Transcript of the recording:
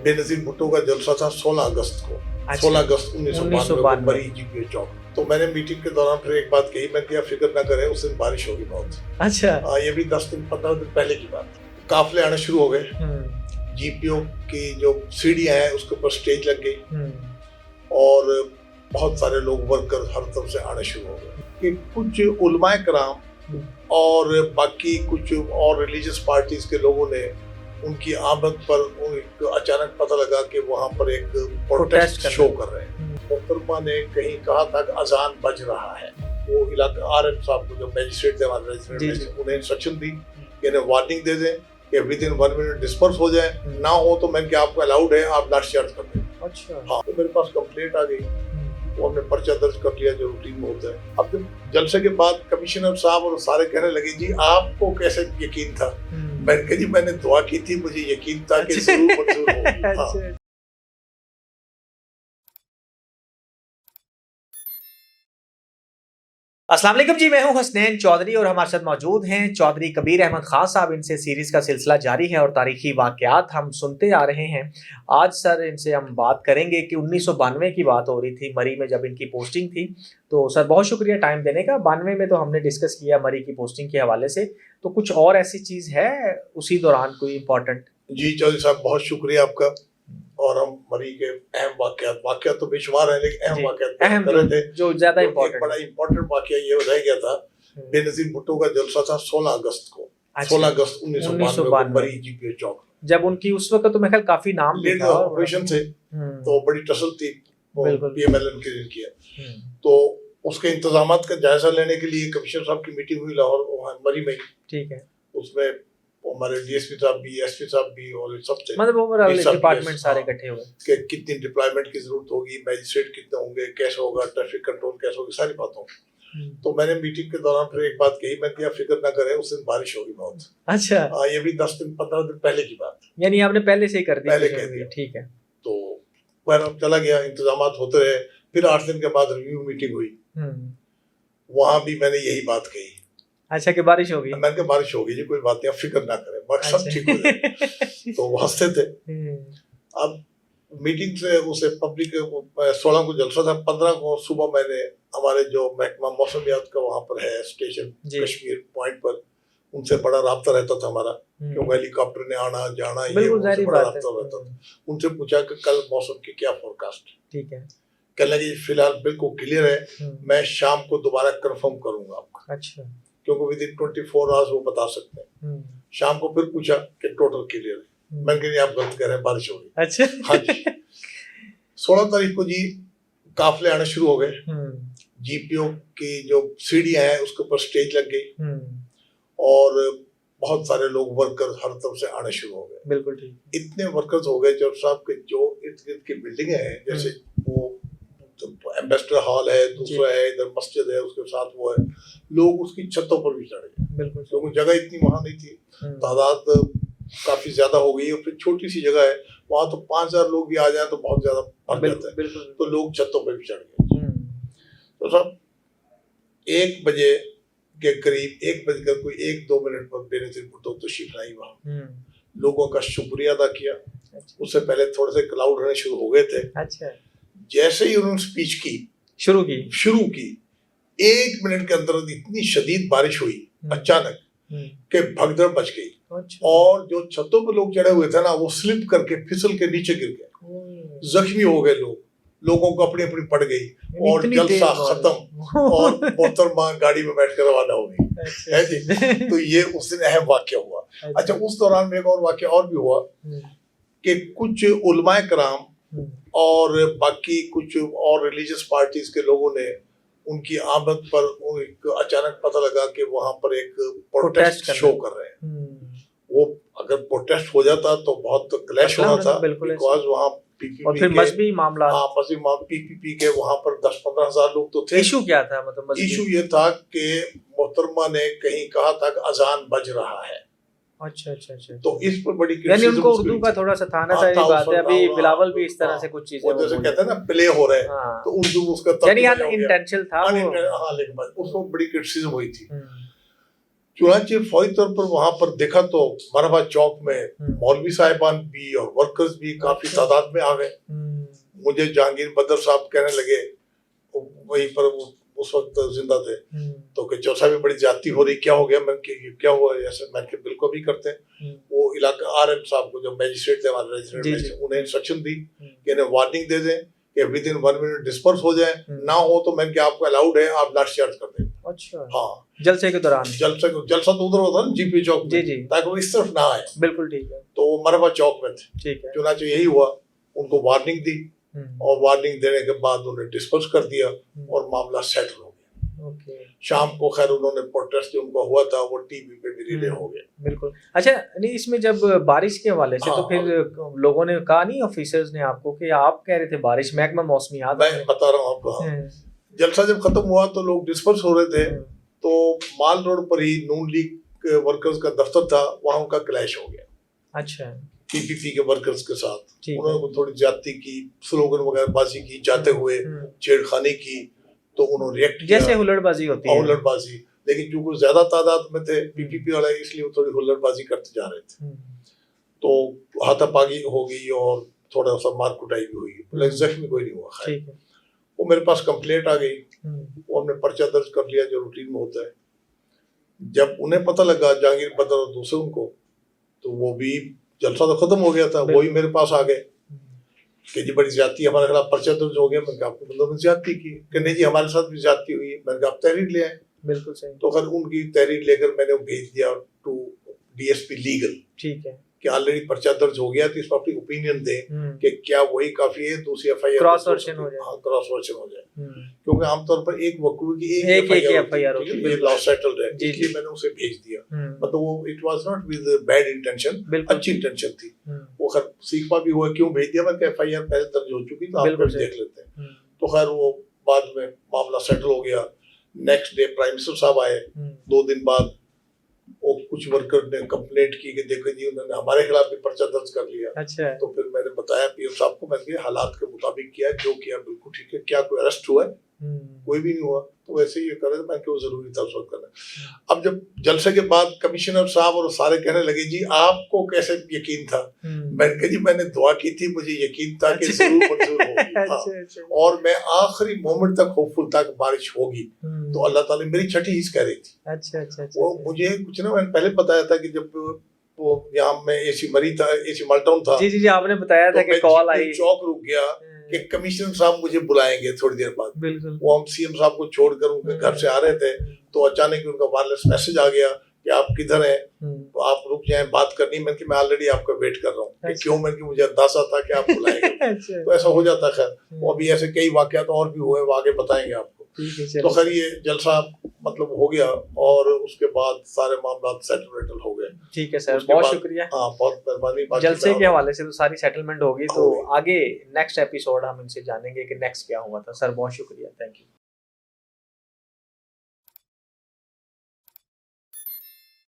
बेनजीर भुट्टो का जलसा था 16 अगस्त को। अच्छा। 16 अगस्त 1992 को 1992 मरी जीपीओ चौक। तो मैंने मीटिंग के दौरान फिर एक बात कही, मैं क्या फिक्र ना करें, उस दिन बारिश होगी बहुत। अच्छा। ये भी 10 दिन 15 दिन पहले की बात। काफले आने शुरू हो गए, जीपीओ की जो सीढ़ियां हैं उसके ऊपर स्टेज लग गई और बहुत सारे लोग वर्कर हर तरफ से आने शुरू हो गए। कि कुछ उलमाए कराम और बाकी कुछ और रिलीजियस पार्टीज के लोगों ने उनकी आमद पर अचानक पता लगा कि वहां पर एक प्रोटेस्ट शो कर रहे हैं। मोहतरमा ने कहीं कहा था कि अजान बज रहा है। वो इलाका आरएम साहब को, जो मैजिस्ट्रेट थे हमारे मैजिस्ट्रेट, उन्हें इंस्ट्रक्शन दी कि इन्हें वार्निंग दे दें कि विद इन 1 मिनट डिस्पर्स हो जाए, ना हो तो मैं क्या आपको अलाउड है, आप लाठीचार्ज कर दें। अच्छा। हाँ, तो मेरे पास कंप्लेंट आ गई, वो हमने पर्चा दर्ज कर लिया जो रूटीन में होता है। अब जब जलसे के बाद कमिश्नर साहब और सारे कहने लगे, जी आपको कैसे यकीन था? मैंने कहा जी मैंने दुआ की थी, मुझे यकीन था कि जरूर मंजूर होगी। हाँ। अस्सलाम वालेकुम जी, मैं हूं हसनैन चौधरी और हमारे साथ मौजूद हैं चौधरी कबीर अहमद खान साहब। इनसे सीरीज का सिलसिला जारी है और तारीखी वाकयात हम सुनते आ रहे हैं। आज सर इनसे हम बात करेंगे कि 1992 की बात हो रही थी, मरी में जब इनकी पोस्टिंग थी। तो सर बहुत शुक्रिया टाइम देने का। 92 में तो हमने डिस्कस किया मरी की पोस्टिंग के हवाले से, तो कुछ और ऐसी चीज़ है उसी दौरान कोई इम्पोर्टेंट? जी चौधरी साहब, बहुत शुक्रिया आपका। और हम मरी के अहम वाकयात तो बेशुमार है, लेकिन अहम वाकयात कर रहे थे। जो ज्यादा एक इम्पोर्टेंट, बड़ा इम्पोर्टेंट वाकया ये रह गया था, बेनजीर भुट्टो का जलसा था 16 अगस्त को। 16 अगस्त 1992 को मरी जीपीओ चौक। जब उनकी उस वक्त तो मैं ख्याल काफी नाम भी था, ऑपरेशन थे तो बड़ी टसल थी पीएमएलएन के दिन किया। तो उसके इंतजामात का जायजा लेने के लिए कमिश्नर साहब की मीटिंग हुई लाहौर मरी में। ठीक है। उसमें हमारे डीएसपी साहब भी, एसपी साहब भी और सब थे, मतलब ओवरऑल डिपार्टमेंट सारे इकट्ठे हुए कि कितनी डिप्लॉयमेंट की जरूरत होगी, मैजिस्ट्रेट कितने होंगे, कैसे होगा, ट्रैफिक कंट्रोल कैसे होगी, सारी बातों। तो मैंने मीटिंग के दौरान फिर एक बात कही, मैं क्या फिक्र ना करें, उस दिन बारिश होगी बहुत। अच्छा। ये भी 10 दिन 15 दिन पहले की बात, यानी आपने पहले से ही कर दी? पहले कह दिया। ठीक है। तो मैं चला गया, इंतजामात होते रहे। फिर 8 दिन के बाद रिव्यू मीटिंग हुई, वहां भी मैंने यही बात कही। अच्छा कि बारिश होगी? मैंने कहा बारिश होगी जी, कोई बात नहीं, आप फिक्र ना करें, मकसद ठीक हो जाए। तो वो हंसते थे। अब मीटिंग से उसे पब्लिक 16 को जलसा था, 15 को सुबह मैंने हमारे जो महकमा मौसमियात का वहाँ पर है स्टेशन कश्मीर पॉइंट पर, उनसे बड़ा राब्ता रहता था हमारा, क्योंकि हेलीकॉप्टर ने आना जाना, ये उनसे बड़ा राब्ता रहता था। उनसे पूछा कि कल मौसम की क्या फोरकास्ट? ठीक है। कहने लगे फिलहाल बिल्कुल क्लियर है, मैं शाम को दोबारा कंफर्म करूंगा आपका। अच्छा। क्योंकि विद इन 24 आवर्स वो बता सकते हैं। शाम को फिर पूछा कि टोटल क्लियर है। मैंने कहा आप गलत कह रहे हैं, बारिश होगी। अच्छा। हाँ जी। 16 तारीख को जी काफले आने शुरू हो गए, जीपीओ की जो सीढ़ियां हैं उसके ऊपर स्टेज लग गई और बहुत सारे लोग वर्कर हर तरफ से आने शुरू हो गए। बिल्कुल ठीक। इतने वर्कर्स हो गए जब साहब के जो इर्द गिर्द की बिल्डिंग है, जैसे वो एम्बेसडर हॉल है, दूसरा है इधर मस्जिद है, उसके साथ वो है, लोग उसकी छतों पर भी चढ़ गए। बिल्कुल, क्योंकि जगह इतनी वहां नहीं थी, तादाद काफी ज्यादा हो गई और फिर छोटी सी जगह है, वहां तो 5000 लोग भी आ जाए तो बहुत ज्यादा भर जाता है। तो लोग छतों पर भी चढ़ गए। तो सब 1 बजे के करीब, 1 बजकर कोई 1-2 मिनट पर बेनजीर भुट्टो तशरीफ लाई वहां, लोगों का शुक्रिया अदा किया। उससे पहले थोड़े से क्लाउड रहने शुरू हो गए थे। अच्छा। जैसे ही उन्होंने स्पीच की शुरू की 1 मिनट के अंदर इतनी शदीद बारिश हुई अचानक कि भगदड़ मच गई। अच्छा। और जो छतों पर लोग चढ़े हुए थे ना, वो स्लिप करके फिसल के नीचे गिर गए, जख्मी हो गए लोगों को अपनी अपनी पड़ गई और जलसा खत्म और मोहतरमा गाड़ी में बैठ कर रवाना हो गई। है जी। तो ये उस दिन अहम वाकया हुआ। अच्छा, उस दौरान में एक और वाकया और भी हुआ कि कुछ उलमाए कराम और बाकी कुछ और रिलीजियस पार्टीज के लोगों ने उनकी आमद पर अचानक पता लगा कि वहां पर एक प्रोटेस्ट शो कर रहे हैं। वो अगर प्रोटेस्ट हो जाता तो बहुत क्लैश होना था, बिकॉज वहाँ पीपीपी और फिर मजहबी मामला, पीपीपी के वहाँ पर 10-15 हजार लोग तो थे। इशू क्या था? मतलब इशू ये था कि मोहतरमा ने कहीं कहा था कि अजान बज रहा है। अच्छा। तो इस पर बड़ी यानी उनको उर्दू का थोड़ा सा था ना, सारी बात है। अभी बिलावल भी इस तरह से कुछ चीजें जैसे कहते हैं ना प्ले हो रहे हैं, तो उर्दू उसका यानी इंटेंशनल था। हाँ, लेकिन उसको बड़ी क्रिटिसिज्म हुई थी। चुनाचे फौरी तौर पर वहां पर देखा तो मरहबा चौक में मौलवी साहिबान भी और वर्कर्स भी काफी तादाद में आ गए। मुझे जहांगीर बदर साहब कहने लगे, वहीं पर उस वक्त जिंदा थे, तो कि चौसा भी बड़ी ज्यादती हो रही, क्या हो गया? मैंने कि क्या हुआ? ऐसे मैंने कि बिल्कुल भी करते हैं। वो इलाका RM साहब को, जो मैजिस्ट्रेट थे हमारे रेजिडेंट, उन्हें इंस्ट्रक्शन दी कि इन्हें वार्निंग दे दें कि विद इन 1 मिनट डिस्पर्स हो जाए, ना हो तो मैंने कि आपको अलाउड है, आप लाठी चार्ज कर दें। अच्छा, हाँ, जलसे के दौरान? जलसा तो उधर होता ना GP चौक में, ताकि वो इस तरफ ना आए। बिल्कुल ठीक है। तो वो मरहबा चौक में थे। ठीक है। चुनाचे यही हुआ, उनको वार्निंग दी और वार्निंग देने के बाद उन्हें डिस्पर्स कर दिया और मामला सेटल हो गया। ओके। शाम को खैर उन्होंने प्रोटेस्ट जो उनका हुआ था वो टीवी पे भी रिले हो गया। बिल्कुल। अच्छा, नहीं इसमें जब बारिश के हवाले से तो फिर लोगों ने कहा नहीं, ऑफिसर्स ने आपको, कि आप कह रहे थे बारिश, महकमा मौसमियात, मैं बता रहा हूँ आपको। जलसा जब खत्म हुआ तो लोग डिस्पर्स हो रहे थे, तो माल रोड पर ही नून लीग वर्कर्स का दफ्तर था, वहां उनका क्लैश हो गया। अच्छा। PPP के वर्कर्स के साथ उन्होंने थोड़ी ज्यादती की, स्लोगन वगैरह बाजी की, जाते हुए छेड़खानी की, तो उन्होंने रिएक्ट किया, जैसे हुल्लड़बाजी होती है। हुल्लड़बाजी, लेकिन क्योंकि ज्यादा तादाद में थे PPP वाले, इसलिए वो थोड़ी हुल्लड़बाजी करते जा रहे थे, तो हाथापाई हो गई और थोड़ा सा मार कुटाई भी हुई, लेकिन जख्मी कोई नहीं हुआ। खैर वो मेरे पास कंप्लेंट आ गई, वो हमने पर्चा दर्ज कर लिया, जो रूटीन में होता है। जब उन्हें पता लगा, जहांगीर बदर और दूसरे उनको, तो वो भी, जलसा तो खत्म हो गया था, वो ही मेरे पास आ गए कि जी बड़ी ज्यादती, हमारे खिलाफ पर्चा दर्ज हो गया। मैंने कहा आपके बंदों ने ज्यादती की? कि नहीं जी हमारे साथ भी ज्यादती हुई है। मैंने कहा आप तहरीर ले आए। बिल्कुल सही। तो फिर उनकी तहरीर लेकर मैंने भेज दिया टू DSP लीगल। ठीक है। कि ऑलरेडी पर्चा दर्ज हो गया, तो इस पर अपनी ओपिनियन दें कि क्या वही काफी है, दूसरी FIR क्रॉस वर्जन हो जाए। हाँ, क्रॉस वर्जन हो जाए, क्योंकि आमतौर पर एक वकूल की एक FIR होती है, लॉ सेटल्ड है, इसलिए मैंने उसे भेज दिया। मतलब वो it was not with bad intention, अच्छी इंटेंशन थी। वो खैर सीखवा भी हुआ, क्यों भेज दिया? मैं FIR पहले दर्ज हो चुकी, तो आप देख लेते हैं। तो खैर वो बाद में मामला सेटल हो गया। नेक्स्ट डे प्राइम मिनिस्टर साहब आए, 2 दिन बाद वो कुछ वर्कर ने कंप्लेंट की कि देखो जी उन्होंने हमारे खिलाफ भी पर्चा दर्ज कर लिया। अच्छा। तो फिर मैंने बताया PM साहब को, मैंने हालात के मुताबिक किया, जो किया बिल्कुल ठीक है। क्या कोई अरेस्ट हुआ है? कोई भी नहीं हुआ। तो वैसे ही ये करे, मैं क्यों जरूरी था उस वक्त करना। अब जब जलसे के बाद कमिश्नर साहब और सारे कहने लगे जी आपको कैसे यकीन था? मैंने कहा जी मैंने दुआ की थी, मुझे यकीन था कि जरूर मंजूर होगी। और मैं आखिरी मोमेंट तक होपफुल था कि बारिश होगी। तो अल्लाह ताला मेरी छठी हिस्स कह रही थी। अच्छा। वो मुझे कुछ ना, मैंने पहले बताया था कि जब वो यहाँ में AC मरी था, AC माल्टाउन था। जी आपने बताया था कि कॉल आई, चौक रुक गया कि कमिश्नर साहब मुझे बुलाएंगे थोड़ी देर बाद। बिल्कुल। वो हम CM साहब को छोड़कर उनके घर से आ रहे थे, तो अचानक उनका वायरलेस मैसेज आ गया कि आप किधर हैं, तो आप रुक जाएं, बात करनी। मैंने कि मैं ऑलरेडी आपका वेट कर रहा हूँ। क्यों? मैंने कि मुझे अंदाजा था कि आप बुलाएंगे। तो ऐसा हो जाता। खैर वो अभी ऐसे कई वाकयात और भी हुए, वो आगे बताएंगे आपको। तो खैर ये जलसा मतलब हो गया और उसके बाद सारे मामला सेटल हो गए। ठीक है सर, बहुत शुक्रिया। हाँ, बहुत मेहरबानी। जलसे के हवाले से तो सारी सेटलमेंट होगी, तो आगे नेक्स्ट एपिसोड हम इनसे जानेंगे कि नेक्स्ट क्या हुआ था। सर बहुत शुक्रिया, थैंक यू।